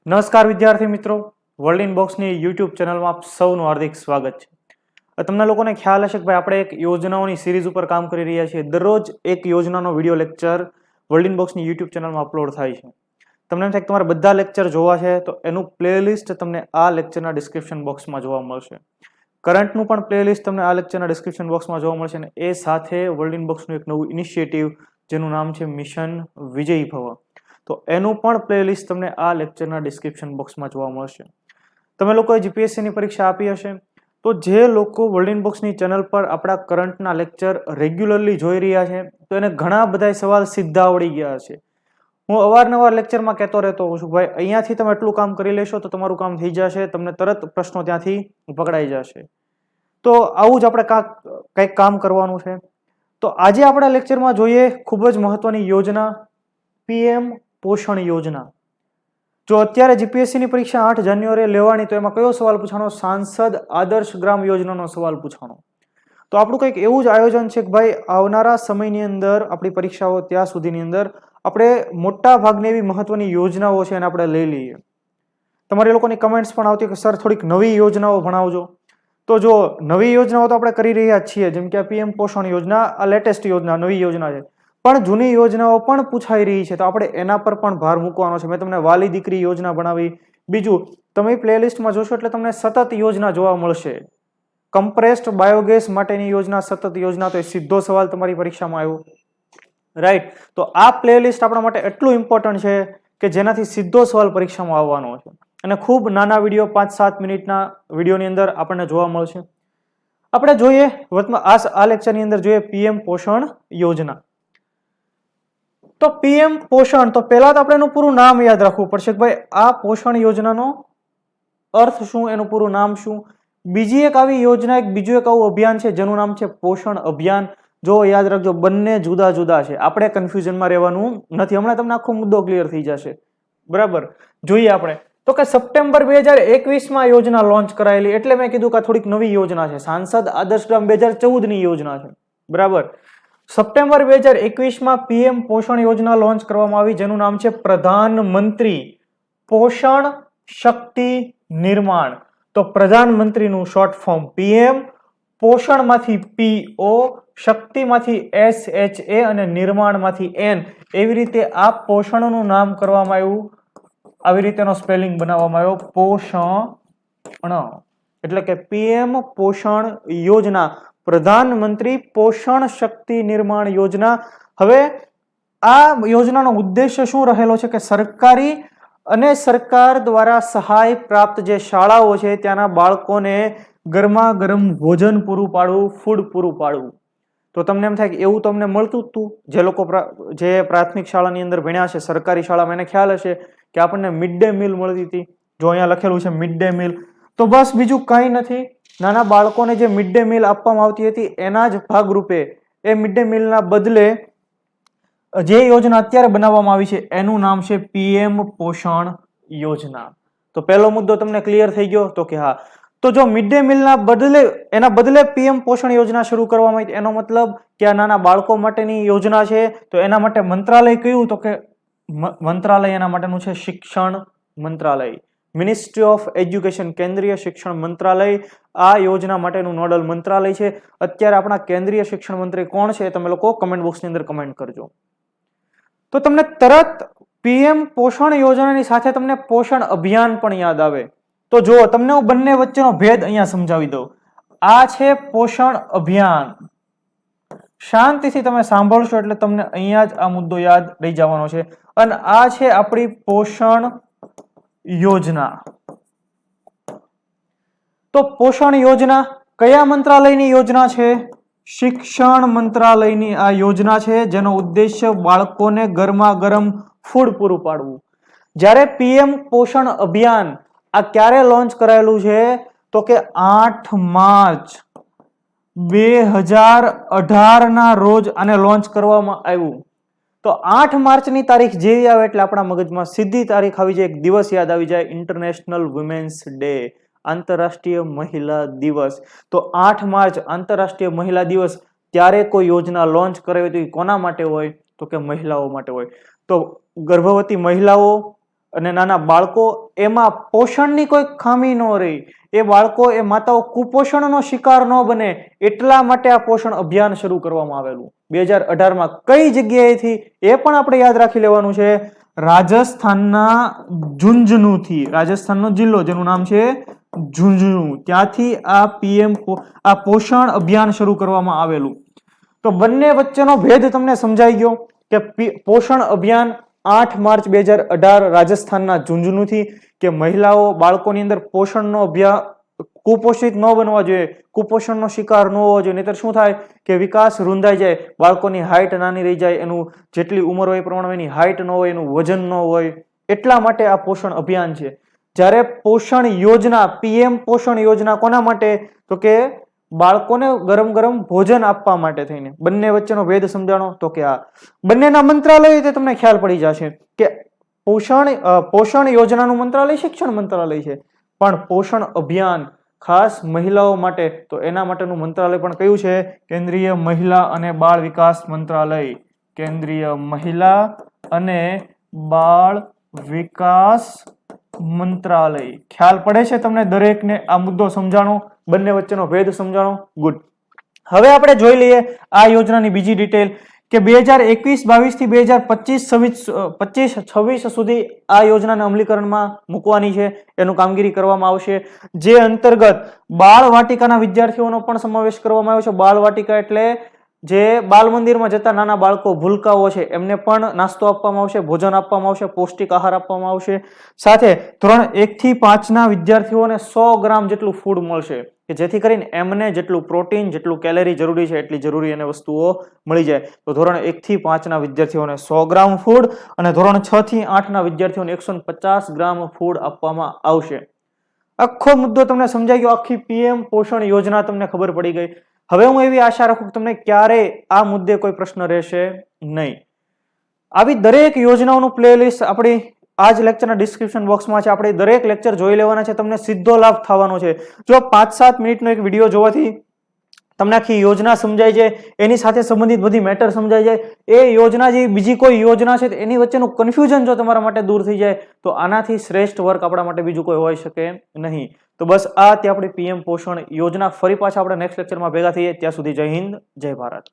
નમસ્કાર વિદ્યાર્થી મિત્રો, વર્લ્ડ ઇનબોક્સની યુટ્યુબ ચેનલમાં આપ સૌનું હાર્દિક સ્વાગત છે। તમને લોકોને ખ્યાલ હશે કે ભાઈ આપણે એક યોજનાઓની સિરીઝ ઉપર કામ કરી રહ્યા છીએ। દરરોજ એક યોજનાનો વિડીયો લેક્ચર વર્લ્ડ ઇનબોક્સની યુટ્યુબ ચેનલમાં અપલોડ થાય છે। તમને એમ થાય કે તમારે બધા લેક્ચર જોવા છે તો એનું પ્લેલિસ્ટ તમને આ લેક્ચરના ડિસ્ક્રિપ્શન બોક્સમાં જોવા મળશે। કરંટનું પણ પ્લેલિસ્ટ તમને આ લેક્ચરના ડિસ્ક્રિપ્શન બોક્સમાં જોવા મળશે અને એ સાથે વર્લ્ડ ઇનબોક્સનું એક નવું ઇનિશિયેટિવ જેનું નામ છે મિશન વિજયી ભવ, તો એનું પણ પ્લેલિસ્ટ તમને આ લેક્ચરના ડિસ્ક્રિપ્શન બોક્સમાં જોવા મળશે। તમે લોકોએ જીપીએસસીની પરીક્ષા આપી હશે તો જે લોકો વર્લ્ડ ઇનબોક્સની ચેનલ પર આપણા કરંટના લેક્ચર રેગ્યુલરલી જોઈ રહ્યા છે તો એને ઘણા બધા સવાલ સીધા આવડી ગયા છે। હું અવારનવાર લેક્ચરમાં કહેતો રહેતો હોઉં છું ભાઈ અહીંયાથી તમે એટલું કામ કરી લેશો તો તમારું કામ થઈ જશે, તમને તરત પ્રશ્નો ત્યાંથી પકડાઈ જશે। તો આવું જ આપણે કંઈક કામ કરવાનું છે। તો આજે આપણા લેક્ચરમાં જોઈએ ખૂબ જ મહત્વની યોજના પીએમ પોષણ યોજના। જો અત્યારે જીપીએસસીની પરીક્ષા 8 જાન્યુઆરીએ લેવાની તો એમાં કયો સવાલ પૂછાણો? સાંસદ આદર્શ ગ્રામ યોજનાનો સવાલ પૂછાણો। તો આપણું કંઈક એવું જ આયોજન છે કે ભાઈ આવનારા સમયની અંદર આપણી પરીક્ષાઓ ત્યાં સુધીની અંદર આપણે મોટા ભાગની એવી મહત્વની યોજનાઓ છે એને આપણે લઈ લઈએ। તમારી લોકોની કમેન્ટ્સ પણ આવતી કે સર થોડીક નવી યોજનાઓ ભણાવજો। તો જો નવી યોજનાઓ તો આપણે કરી રહ્યા છીએ, જેમ કે પીએમ પોષણ યોજના આ લેટેસ્ટ યોજના નવી યોજના છે, પણ જૂની યોજનાઓ પણ પૂછાઈ રહી છે તો આપણે એના પર પણ ભાર મૂકવાનો છે। મેં તમને વાલી દીકરી યોજના ભણાવી। બીજું તમે પ્લેલિસ્ટમાં જોશો એટલે તમને સતત યોજના જોવા મળશે। કમ્પ્રેસ્ડ બાયોગેસ માટેની યોજના, સતત યોજના, તો એ સીધો સવાલ તમારી પરીક્ષામાં આવ્યો, રાઈટ। તો આ પ્લેલિસ્ટ આપણા માટે એટલું ઇમ્પોર્ટન્ટ છે કે જેનાથી સીધો સવાલ પરીક્ષામાં આવવાનો છે અને ખૂબ નાના વિડીયો 5-7 મિનિટના વિડીયોની અંદર આપણને જોવા મળશે। આપણે જોઈએ આ લેક્ચરની અંદર જોઈએ પીએમ પોષણ યોજના। તો પીએમ પોષણ, તો પહેલા તો આપણે એનું પૂરું નામ યાદ રાખવું પડશે કે ભાઈ આ પોષણ યોજનાનો અર્થ શું, એનું પૂરું નામ શું। બીજી એક આવી યોજના, બીજું એક આવું અભિયાન છે જેનું નામ છે પોષણ અભિયાન। જો યાદ રાખજો બંને જુદા જુદા છે, આપણે કન્ફ્યુઝનમાં રહેવાનું નથી। હમણાં તમને આખો મુદ્દો ક્લિયર થઈ જશે, બરાબર। જોઈએ આપણે તો કે સપ્ટેમ્બર 2021માં યોજના લોન્ચ કરાયેલી, એટલે મેં કીધું કે થોડીક નવી યોજના છે। સાંસદ આદર્શ ગ્રામ 2014ની યોજના છે, બરાબર। સપ્ટેમ્બર 2021માં પીએમ પોષણ યોજના લોન્ચ કરવામાં આવી જેનું નામ છે પ્રધાનમંત્રી પોષણ શક્તિ નિર્માણ। તો પ્રધાનમંત્રીનું શોર્ટ ફોર્મ પીએમ, પોષણમાંથી પીઓ, શક્તિમાંથી SHA અને નિર્માણમાંથી N, એવી રીતે આ પોષણનું નામ કરવામાં આવ્યું, આવી રીતેનો સ્પેલિંગ બનાવવામાં આવ્યો પોષણ, એટલે કે પીએમ પોષણ યોજના, પ્રધાનમંત્રી પોષણ શક્તિ નિર્માણ યોજના। હવે આ યોજનાનો ઉદ્દેશ્ય શું રહેલો છે કે સરકારી અને સરકાર દ્વારા સહાય પ્રાપ્ત જે શાળાઓ છે ત્યાંના બાળકોને ગરમા ગરમ ભોજન પૂરું પાડવું, ફૂડ પૂરું પાડવું। તો તમને એમ થાય કે એવું તમને મળતું જ હતું, જે લોકો જે પ્રાથમિક શાળાની અંદર ભણ્યા છે, સરકારી શાળામાં, એને ખ્યાલ હશે કે આપણને મિડ ડે મીલ મળતી હતી। જો અહીંયા લખેલું છે મિડ ડે મીલ, તો બસ બીજું કંઈ નથી, નાના બાળકોને જે મિડ ડે મીલ આપવામાં આવતી હતી એના જ ભાગરૂપે એ મિડ ડે મીલના બદલે જે યોજના અત્યારે બનાવવામાં આવી છે એનું નામ છે પીએમ પોષણ યોજના। તો પહેલો મુદ્દો તમને ક્લિયર થઈ ગયો તો કે હા। તો જો મિડ ડે મીલના બદલે પીએમ પોષણ યોજના શરૂ કરવામાં આવી, એનો મતલબ કે આ નાના બાળકો માટેની યોજના છે, તો એના માટે મંત્રાલય કયું? તો કે મંત્રાલય એના માટેનું છે શિક્ષણ મંત્રાલય, મિનિસ્ટ્રી ઓફ એજ્યુકેશન, કેન્દ્રીય શિક્ષણ મંત્રાલય આ યોજના માટેનું નોડલ મંત્રાલય છે। અત્યારે આપણા કેન્દ્રીય શિક્ષણ મંત્રી કોણ છે તમે લોકો કમેન્ટ બોક્સની અંદર કમેન્ટ કરજો। તો તમને તરત પીએમ પોષણ યોજનાની સાથે તમને પોષણ અભિયાન પણ યાદ આવે। તો જો તમને હું બંને વચ્ચેનો ભેદ અહીંયા સમજાવી દઉં। આ છે પોષણ અભિયાન, શાંતિથી તમે સાંભળશો એટલે તમને અહીંયા જ આ મુદ્દો યાદ રહી જવાનો છે। અને આ છે આપણી પોષણ યોજના। તો પોષણ યોજના કયા મંત્રાલયની યોજના છે? શિક્ષણ મંત્રાલયની આ યોજના છે જેનો ઉદ્દેશ્ય બાળકોને ગરમા ગરમ ફૂડ પૂરું પાડવું। જ્યારે પીએમ પોષણ અભિયાન આ ક્યારે લોન્ચ કરાયેલું છે? તો કે 8 માર્ચ 2018 ના રોજ આને લોન્ચ કરવામાં આવ્યું। તો 8 માર્ચની તારીખ જેવી આવે એટલે આપણા મગજમાં સીધી તારીખ આવી જાય, એક દિવસ યાદ આવી જાય, ઇન્ટરનેશનલ વુમેન્સ ડે, આંતરરાષ્ટ્રીય મહિલા દિવસ। તો 8 માર્ચ આંતરરાષ્ટ્રીય મહિલા દિવસ, ત્યારે કોઈ યોજના લોન્ચ કરાવી તો કોના માટે હોય? તો કે મહિલાઓ માટે હોય। તો ગર્ભવતી મહિલાઓ અને નાના બાળકો એમાં પોષણની કોઈ ખામી ન રહી, એ બાળકો એ માતાઓ કુપોષણનો શિકાર ન બને એટલા માટે આ પોષણ અભિયાન શરૂ કરવામાં આવેલું 2018માં. કઈ જગ્યાએથી એ પણ આપણે યાદ રાખી લેવાનું છે. રાજસ્થાનના ઝુંઝુનુથી, રાજસ્થાનનો જિલ્લો જેનું નામ છે ઝુંઝુનુ, ત્યાંથી આ પોષણ અભિયાન શરૂ કરવામાં આવેલું. તો બંને વચ્ચેનો ભેદ તમને સમજાઈ ગયો કે પોષણ અભિયાન 8 માર્ચ 2018 રાજસ્થાનના ઝુંઝુનુથી, કે મહિલાઓ બાળકોની અંદર પોષણનો અભ્યાસ, કુપોષિત ન બનવા જોઈએ, કુપોષણનો શિકાર ન હોવો જોઈએ, નહીતર શું થાય કે વિકાસ રૂંધાઈ જાય, બાળકોની હાઈટ નાની રહી જાય, એનું જેટલી ઉંમર હોય એ પ્રમાણે એની હાઈટ ન હોય, એનું વજન ન હોય, એટલા માટે આ પોષણ અભિયાન છે. જ્યારે પોષણ યોજના, પીએમ પોષણ યોજના કોના માટે, તો કે બાળકોને ગરમ ગરમ ભોજન આપવા માટે થઈને. બંને વચ્ચેનો ભેદ સમજાણો તો કે આ બંનેના મંત્રાલય તે તમને ખ્યાલ પડી જશે કે પોષણ યોજનાનું મંત્રાલય શિક્ષણ મંત્રાલય છે, પણ પોષણ અભિયાન ખાસ મહિલાઓ માટે, તો એના માટેનું મંત્રાલય પણ કયું છે? કેન્દ્રીય મહિલા અને બાળ વિકાસ મંત્રાલય. કેન્દ્રીય મહિલા અને બાળ વિકાસ મંત્રાલય. ખ્યાલ પડે છે તમને દરેકને? આ મુદ્દો સમજાણો, બંને વચ્ચેનો ભેદ સમજાણો. ગુડ. હવે આપણે જોઈ લઈએ આ યોજનાની બીજી ડિટેલ કે 2021-22 થી 2025-26 સુધી આ યોજનાને અમલીકરણમાં મૂકવાની છે, એનું કામગીરી કરવામાં આવશે, જે અંતર્ગત બાળ વાટિકાના વિદ્યાર્થીઓનો પણ સમાવેશ કરવામાં આવ્યો છે. બાળ વાટિકા એટલે જે બાલ મંદિરમાં જતા નાના બાળકો, ભૂલકાઓ છે, એમને પણ નાસ્તો આપવામાં આવશે, ભોજન આપવામાં આવશે, પૌષ્ટિક આહાર આપવામાં આવશે. સાથે ધોરણ 1 થી 5ના વિદ્યાર્થીઓને 100 ગ્રામ જેટલું ફૂડ મળશે, કે જેથી કરીને એમને જેટલું પ્રોટીન, જેટલું કેલરી જરૂરી છે એટલી જરૂરી એને વસ્તુઓ મળી જાય. તો ધોરણ 1 થી 5ના વિદ્યાર્થીઓને 100 ગ્રામ ફૂડ અને ધોરણ 6 થી 8ના વિદ્યાર્થીઓને 150 ગ્રામ ફૂડ આપવામાં આવશે. આખો મુદ્દો તમને સમજાઈ ગયો, આખી પીએમ પોષણ યોજના તમને ખબર પડી ગઈ. હવે હું એવી આશા રાખું કે તમને ક્યારેય આ મુદ્દે કોઈ પ્રશ્ન રહેશે નહીં. આવી દરેક યોજનાઓનું પ્લેલિસ્ટ આપણી આ જ લેક્ચરના ડિસ્ક્રિપ્શન બોક્સમાં છે. આપણે દરેક લેક્ચર જોઈ લેવાના છે, તમને સીધો લાભ થવાનો છે. જો 5-7 મિનિટનો એક વિડીયો જોવાથી તમને આખી યોજના સમજાઈ જાય, એની સાથે સંબંધિત બધી મેટર સમજાઈ જાય, એ યોજના જે બીજી કોઈ યોજના છે એની વચ્ચેનું કન્ફ્યુઝન જો તમારા માટે દૂર થઈ જાય, તો આનાથી શ્રેષ્ઠ વર્ક આપણા માટે બીજું કોઈ હોઈ શકે નહીં. તો બસ આ તે આપણી પીએમ પોષણ યોજના. ફરી પાછા આપણે નેક્સ્ટ લેક્ચરમાં ભેગા થઈએ. ત્યાં સુધી જય હિન્દ, જય ભારત.